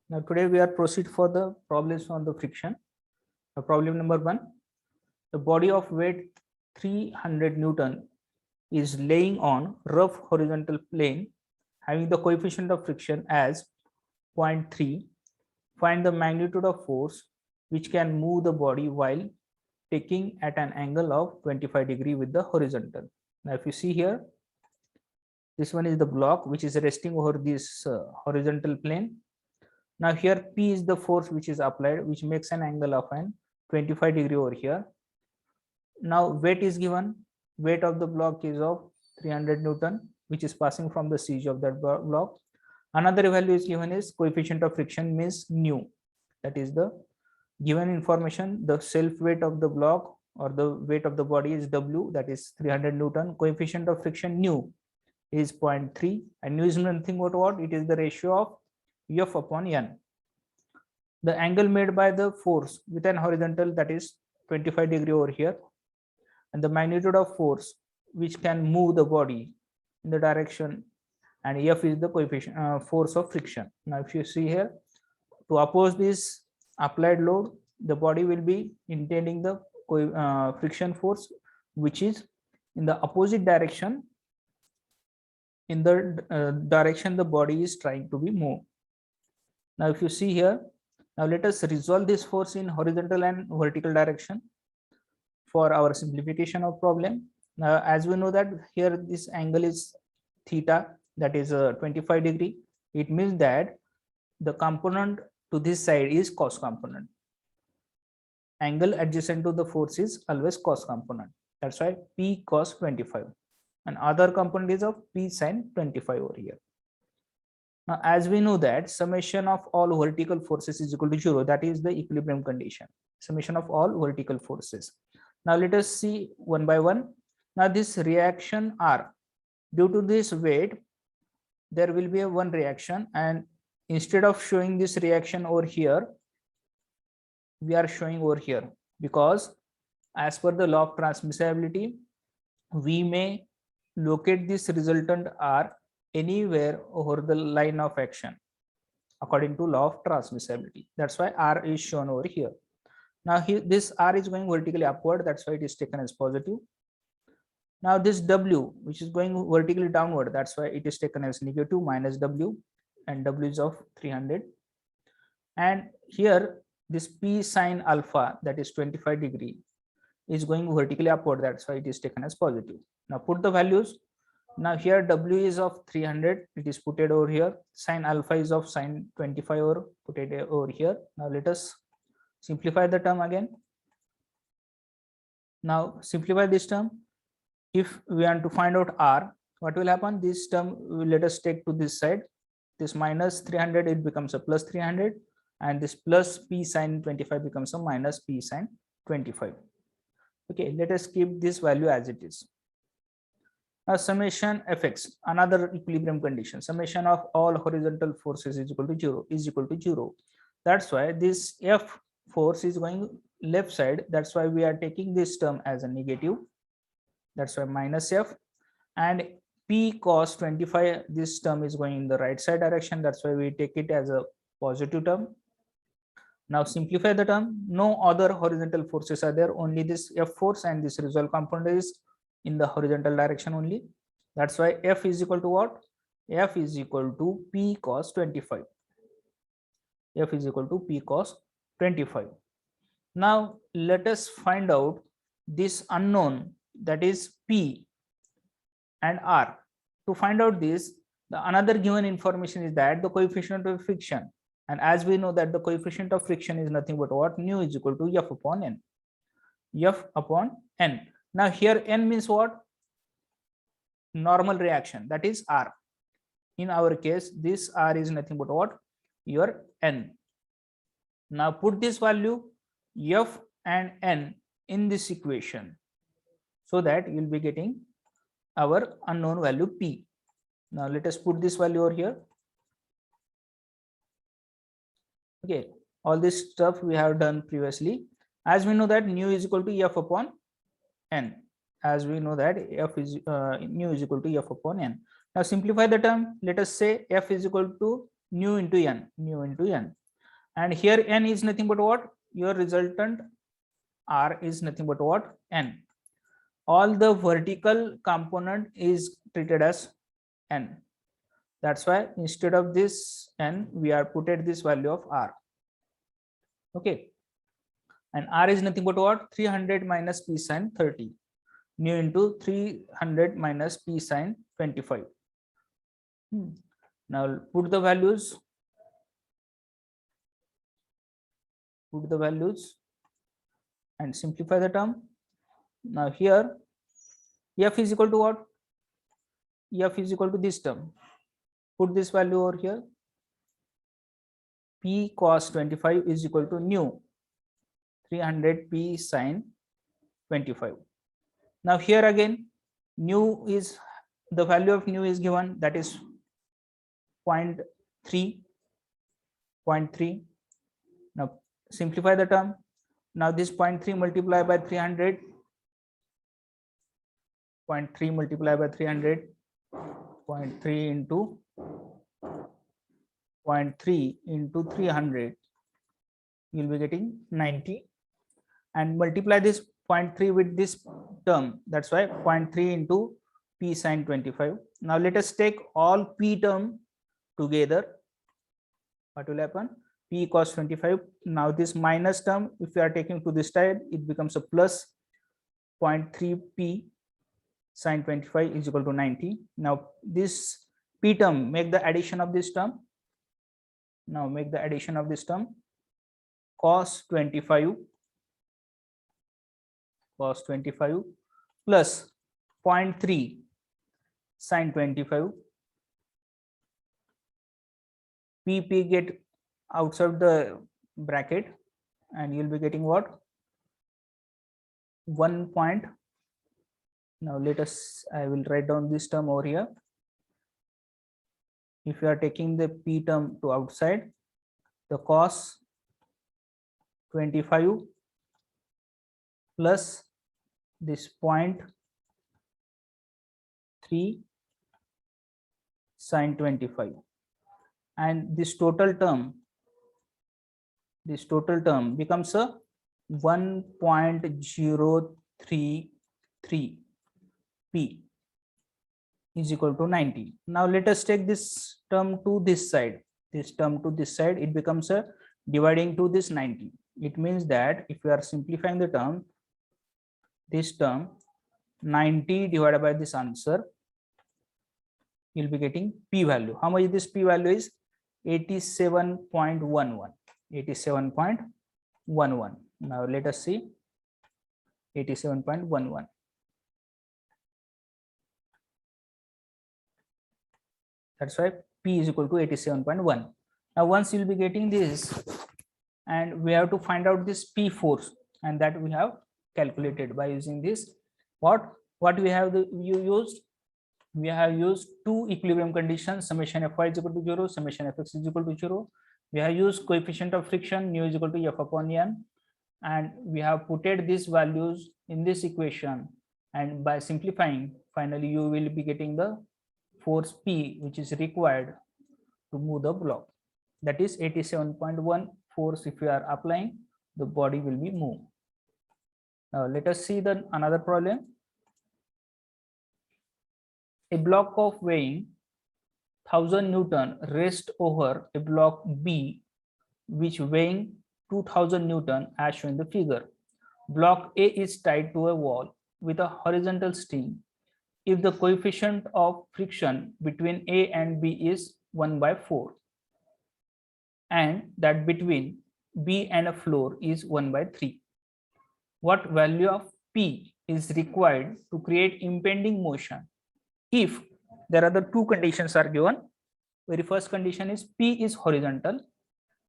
Now today we are proceed for the problems on the friction. Problem number 1. The body of weight 300 Newton is laying on rough horizontal plane having the coefficient of friction as 0.3. Find the magnitude of force which can move the body while taking at an angle of 25 degree with the horizontal. Now if you see here, this one is the block which is resting over this horizontal plane. Now here P is the force which is applied, which makes an angle of an 25 degree over here. Now weight is given. Weight of the block is of 300 Newton, which is passing from the siege of that block. Another value is given is coefficient of friction, means nu. That is the given information. The self weight of the block or the weight of the body is W, that is 300 Newton. Coefficient of friction nu is 0.3, and nu is nothing but what? It is the ratio of F upon N. The angle made by the force with an horizontal, that is 25 degree over here, and the magnitude of force which can move the body in the direction, and F is the coefficient force of friction. Now if you see here, to oppose this applied load, the body will be intending the friction force which is in the opposite direction, in the direction the body is trying to be moved. Now if you see here, now let us resolve this force in horizontal and vertical direction for our simplification of problem. Now as we know that here this angle is theta, that is 25 degree. It means that the component to this side is cos component. Angle adjacent to the force is always cos component. That's why P cos 25, and other component is of P sin 25 over here. Now as we know that summation of all vertical forces is equal to 0, that is the equilibrium condition, summation of all vertical forces. Now let us see one by one. Now this reaction R, due to this weight there will be a one reaction, and instead of showing this reaction over here, we are showing over here, because as per the law of transmissibility, we may locate this resultant R anywhere over the line of action according to law of transmissibility. That's why R is shown over here. Now here this R is going vertically upward, that's why it is taken as positive. Now this W, which is going vertically downward, that's why it is taken as negative, minus W, and W is of 300. And here this P sin alpha, that is 25 degree, is going vertically upward, that's why it is taken as positive. Now put the values. Now here W is of 300, it is put it over here. Sin alpha is of sin 25, or put it over here. Now let us simplify the term again. Now simplify this term. If we want to find out R, what will happen? This term will let us take to this side. This minus 300, it becomes a plus 300, and this plus P sin 25 becomes a minus P sin 25. Okay, let us keep this value as it is. Now summation Fx, another equilibrium condition. Summation of all horizontal forces is equal to 0. That's why this F force is going left side. That's why we are taking this term as a negative. That's why minus F, and P cos 25, this term is going in the right side direction. That's why we take it as a positive term. Now simplify the term. No other horizontal forces are there, only this F force, and this resolve component is in the horizontal direction only. That's why F is equal to what? F is equal to P cos 25. F is equal to P cos 25. Now let us find out this unknown, that is P and R. To find out this, the another given information is that the coefficient of friction, and as we know that the coefficient of friction is nothing but what? Nu is equal to F upon N. F upon N. Now here N means what? Normal reaction, that is R. In our case, this R is nothing but what? Your N. Now put this value F and N in this equation, so that you will be getting our unknown value P. Now let us put this value over here. Okay, all this stuff we have done previously. As we know that nu is equal to F upon N. As we know that F is nu is equal to F upon N. Now simplify the term. Let us say F is equal to nu into n. And here n is nothing but what? Your resultant r is nothing but what? N. All the vertical component is treated as n. That's why instead of this n, we are put at this value of r. Okay. And r is nothing but what? 300 minus p sine 30. Nu into 300 minus p sine 25. Now put the values. Put the values and simplify the term. Now here f is equal to what? F is equal to this term. Put this value over here. P cos 25 is equal to nu 300 p sine 25. Now here again, nu is the value of nu is given, that is 0.3. Now simplify the term. Now this 0.3 multiplied by 300. 0.3 multiplied by 300. 0.3 into 0.3 into 300. You'll be getting 90. And multiply this 0.3 with this term. That's why 0.3 into p sine 25. Now let us take all p term together. What will happen? P cos 25. Now this minus term, if you are taking to this side, it becomes a plus 0.3 p sine 25 is equal to 90. Now this p term, make the addition of this term. Now make the addition of this term. Cos 25 plus 0.3 sine 25. P get outside the bracket and you'll be getting what? 1 point. Now let us, I will write down this term over here. If you are taking the p term to outside, the cos 25 plus this 0.3 sine 25, and this total term becomes a 1.033 p is equal to 90. Now let us take this term to this side. It becomes a dividing to this 90. It means that if you are simplifying the term, this term 90 divided by this answer, you'll be getting p value. How much this p value is? 87.11. 87.11. Now let us see 87.11. That's why p is equal to 87.1. Now once you'll be getting this, and we have to find out this p force, and that we have calculated by using this. What we have used? We have used two equilibrium conditions, summation fy is equal to 0, summation fx is equal to 0. We have used coefficient of friction nu is equal to f upon n, and we have putted these values in this equation, and by simplifying, finally you will be getting the force p which is required to move the block. That is 87.1 force. If you are applying, the body will be moved. Now let us see the another problem. A block of weighing 1000 Newton rests over a block B which weighing 2000 Newton as shown in the figure. Block A is tied to a wall with a horizontal sting. If the coefficient of friction between A and B is 1/4, and that between B and a floor is 1/3, what value of P is required to create impending motion if there are the two conditions are given? Very first condition is P is horizontal,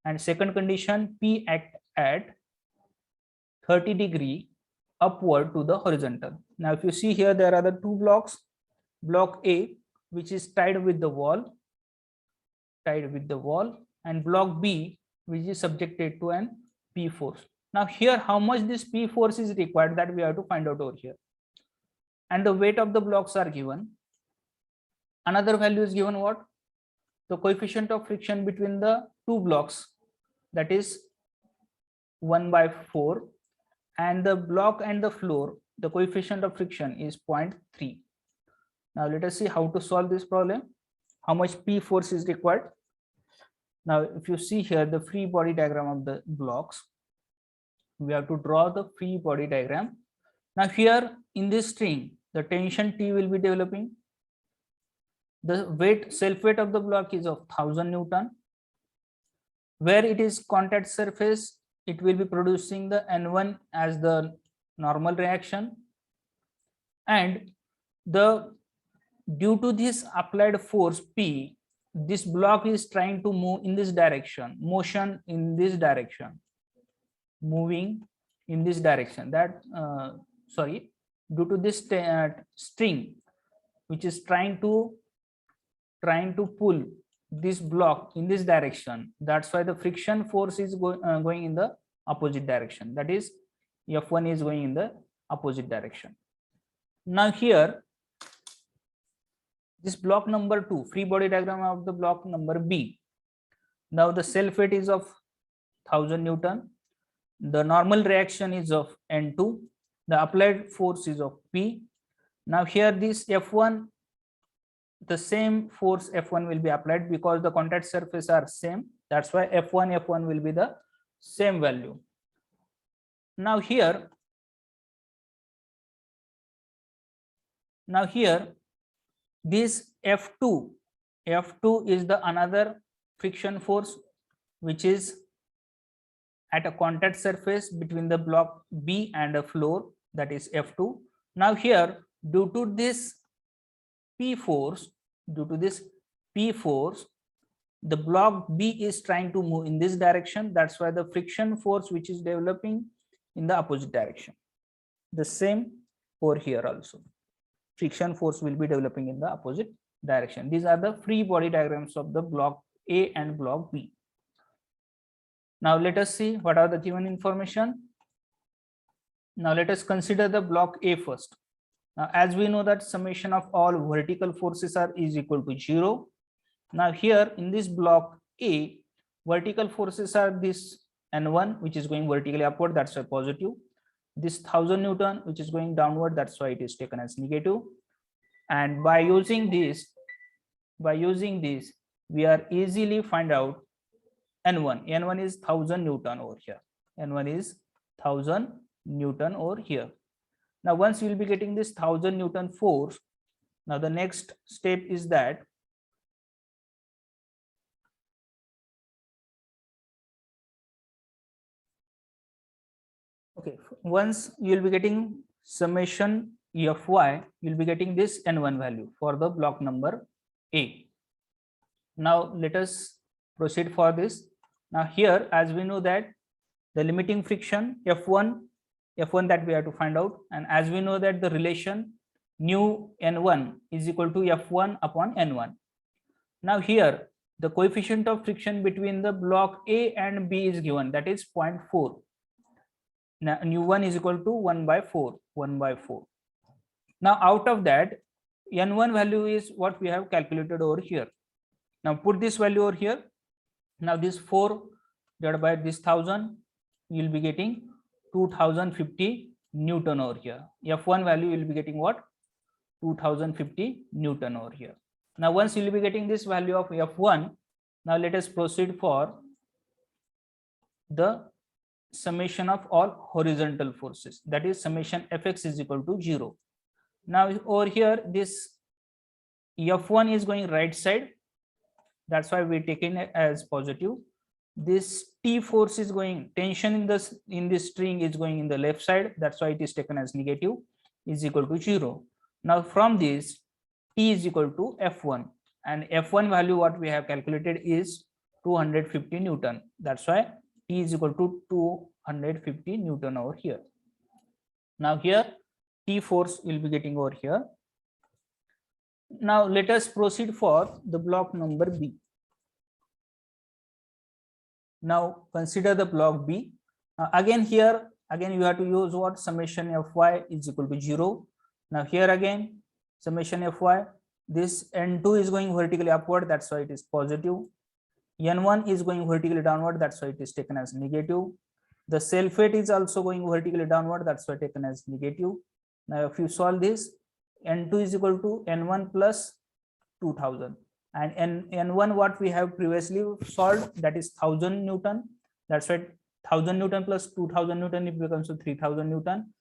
and second condition P act at 30° upward to the horizontal. Now if you see here, there are the two blocks. Block A which is tied with the wall, and block B which is subjected to an P force. Now here how much this P force is required, that we have to find out over here. And the weight of the blocks are given. Another value is given, what? the coefficient of friction between the two blocks, that is 1/4, and the block and the floor, the coefficient of friction is 0.3. Now let us see how to solve this problem. How much P force is required? Now if you see here the free body diagram of the blocks, we have to draw the free body diagram. Now here in this string, the tension T will be developing. The weight, self weight of the block is of 1000 Newton. Where it is contact surface, it will be producing the N1 as the normal reaction, and due to this applied force P, this block is trying to move in this direction, motion in this direction, moving in this direction. That due to this string which is trying to pull this block in this direction, that's why the friction force is going in the opposite direction, that is F1 is going in the opposite direction. Now here this block number 2, free body diagram of the block number B. Now the self weight is of 1000 Newton, the normal reaction is of N2, the applied force is of P. Now here this F1, the same force F1 will be applied because the contact surface are same, that's why F1 will be the same value. Now here this F2 is the another friction force which is at a contact surface between the block B and a floor, that is F2. Now here due to this P force, the block B is trying to move in this direction, that's why the friction force which is developing in the opposite direction. The same over here also, friction force will be developing in the opposite direction. These are the free body diagrams of the block A and block B. Now let us see what are the given information. Now let us consider the block A first. Now as we know that summation of all vertical forces is equal to 0. Now here in this block A, vertical forces are this N1 which is going vertically upward, that's why positive. This 1000 Newton which is going downward, that's why it is taken as negative. And by using this we are easily find out N1 is 1000 Newton over here. N1 is 1000 Newton over here. Now once you will be getting this 1000 Newton force, now the next step is that once you will be getting summation Fy, you will be getting this N1 value for the block number A. Now let us proceed for this. Now here as we know that the limiting friction F1 that we have to find out, and as we know that the relation nu N1 is equal to F1 upon N1. Now here the coefficient of friction between the block A and B is given, that is 0.4. Now nu1 is equal to 1/4. Now out of that N1 value is what we have calculated over here. Now put this value over here. Now this 4 divided by this 1000, you will be getting 2050 Newton over here. F1 value will be getting what? 2050 Newton over here. Now once you will be getting this value of F1, now let us proceed for the summation of all horizontal forces, that is summation Fx is equal to 0. Now over here this F1 is going right side, that's why we taken it as positive. This T force is going, tension in this string is going in the left side, that's why it is taken as negative, is equal to 0. Now from this T is equal to F1, and F1 value what we have calculated is 250 Newton, that's why T is equal to 250 Newton over here. Now here T force will be getting over here. Now let us proceed for the block number B. Now consider the block B. Again you have to use what? Summation Fy is equal to 0. Now here again summation Fy This N2 is going vertically upward, that's why it is positive. N1 is going vertically downward, that's why it is taken as negative. The sulfate is also going vertically downward, that's why taken as negative. Now if you solve this, N2 is equal to N1 plus 2000, and N1 what we have previously solved, that is 1000 Newton. That's why 1000 Newton plus 2000 Newton, it becomes to 3000 Newton.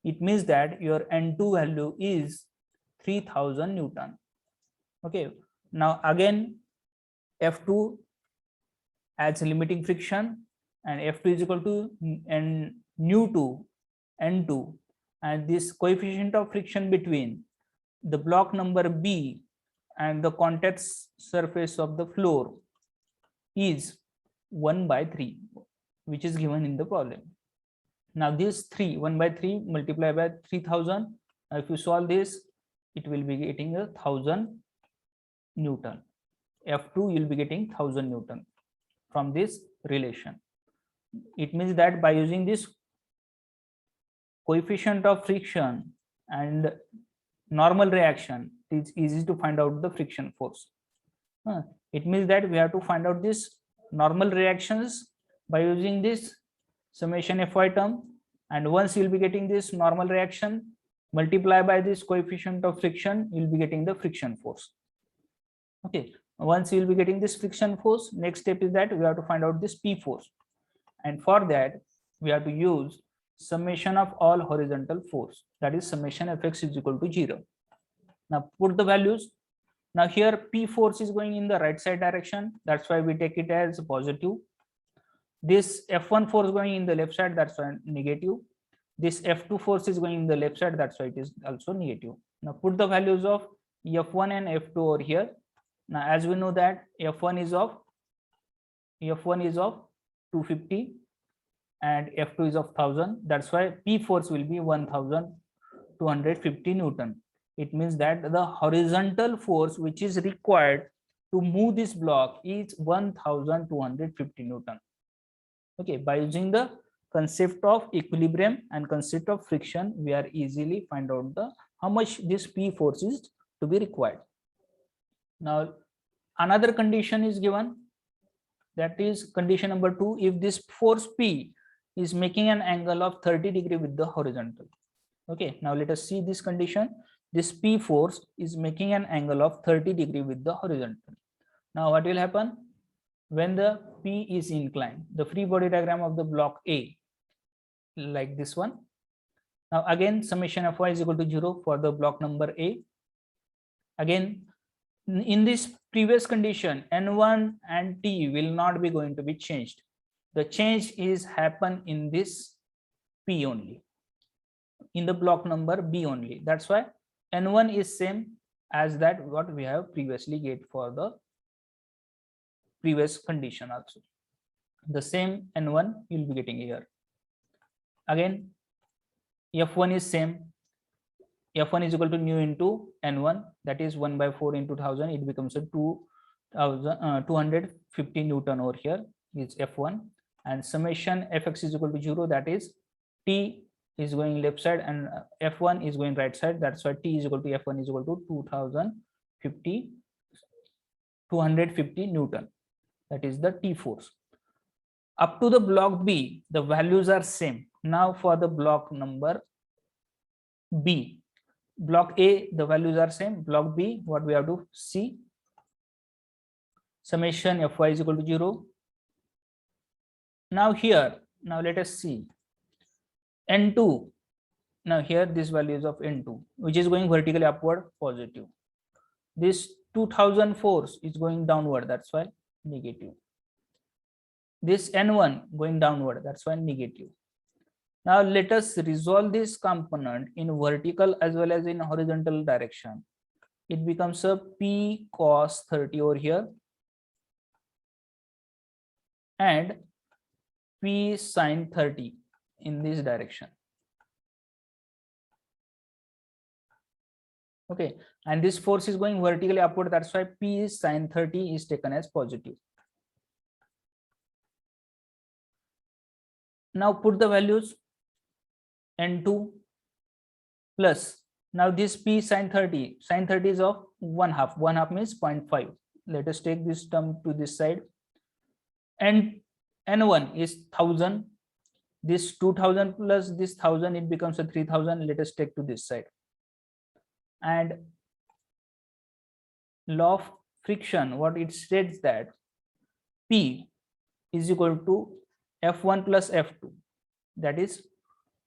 It means that your N2 value is 3000 Newton. Okay, now again F2 as limiting friction, and F2 is equal to nu2 N2, and this coefficient of friction between the block number B and the contact surface of the floor is 1/3, which is given in the problem. Now this 1/3 multiplied by 3000, if you solve this, it will be getting 1000 Newton. F2 you'll be getting 1000 Newton from this relation. It means that by using this coefficient of friction and normal reaction, it is easy to find out the friction force. It means that we have to find out this normal reactions by using this summation Fy term, and once you'll be getting this normal reaction, multiply by this coefficient of friction, you'll be getting the friction force. Okay, once you'll be getting this friction force, next step is that we have to find out this P force, and for that we have to use summation of all horizontal force, that is summation Fx is equal to 0. Now put the values. Now here P force is going in the right side direction, that's why we take it as positive. This F1 force going in the left side, that's why negative. This F2 force is going in the left side, that's why it is also negative. Now put the values of F1 and F2 over here. Now as we know that F1 is of 250 and F2 is of 1000, that's why P force will be 1250 Newton. It means that the horizontal force which is required to move this block is 1250 Newton. Okay, by using the concept of equilibrium and concept of friction, we are easily find out the how much this P force is to be required. Now another condition is given, that is condition number 2. If this force P is making an angle of 30 degree with the horizontal. Okay, now let us see this condition. This P force is making an angle of 30 degree with the horizontal. Now what will happen when the P is inclined? The free body diagram of the block A, like this one. Now again summation of y is equal to 0 for the block number A. Again in this previous condition, N1 and T will not be going to be changed. The change is happen in this P only, in the block number B only. That's why N1 is same as that what we have previously get for the previous condition also. The same N1 you'll be getting here. Again F1 is same. F1 is equal to nu into N1, that is 1/4 into 1000. It becomes a 250 Newton over here is F1, and summation Fx is equal to 0, that is T is going left side and F1 is going right side. That's why T is equal to F1 is equal to 250 Newton. That is the T force. Up to the block B, the values are same. Now for the block number B, block A, the values are same. Block B, what we have to see, summation Fy is equal to 0. Now here, now let us see N2. Now here this value is of N2, which is going vertically upward, positive. This 2000 force is going downward, that's why negative. This N1 going downward, that's why negative. Now let us resolve this component in vertical as well as in horizontal direction. It becomes a P cos 30 over here and P sin 30 in this direction. Okay, and this force is going vertically upward, that's why P sin 30 is taken as positive. Now put the values. N2 plus Now this P sine 30 is of 1/2. 1/2 means 0.5. Let us take this term to this side. And N1 is 1000. This 2000 plus this 1000, it becomes a 3000. Let us take to this side. And law of friction, what it states that P is equal to F1 plus F2, that is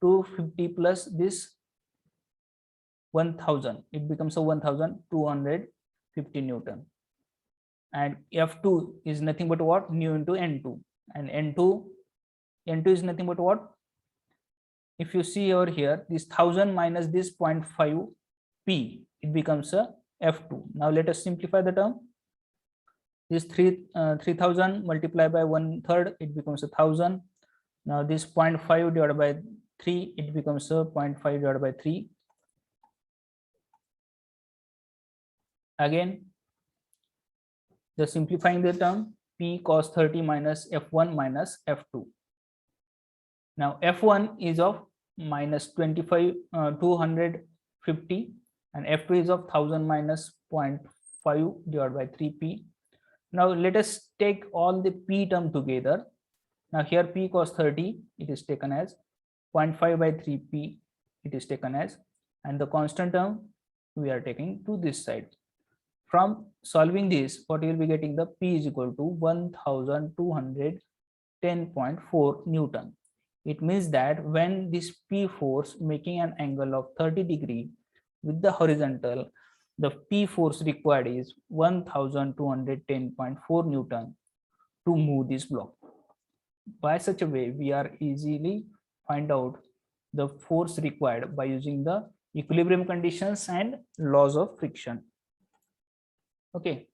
250 plus this 1000, it becomes a 1250 Newton. And F2 is nothing but what? Nu into N2. And N2 is nothing but what? If you see over here, this 1000 minus this 0.5 P, it becomes a F2. Now let us simplify the term. This 3000 multiplied by 1/3, it becomes 1000. Now this 0.5 divided by 3, it becomes a 0.5 divided by 3. Again, just simplifying the term, P cos 30 minus F1 minus F2. Now F1 is of minus 250 and F2 is of 1000 minus 0.5 divided by 3P. Now let us take all the P term together. Now here P cos 30, it is taken as 0.5 by 3P, it is taken as, and the constant term we are taking to this side. From solving this, what you will be getting, the P is equal to 1210.4 Newton. It means that when this P force making an angle of 30 degree with the horizontal, the P force required is 1210.4 Newton to move this block. By such a way, we are easily find out the force required by using the equilibrium conditions and laws of friction. Okay,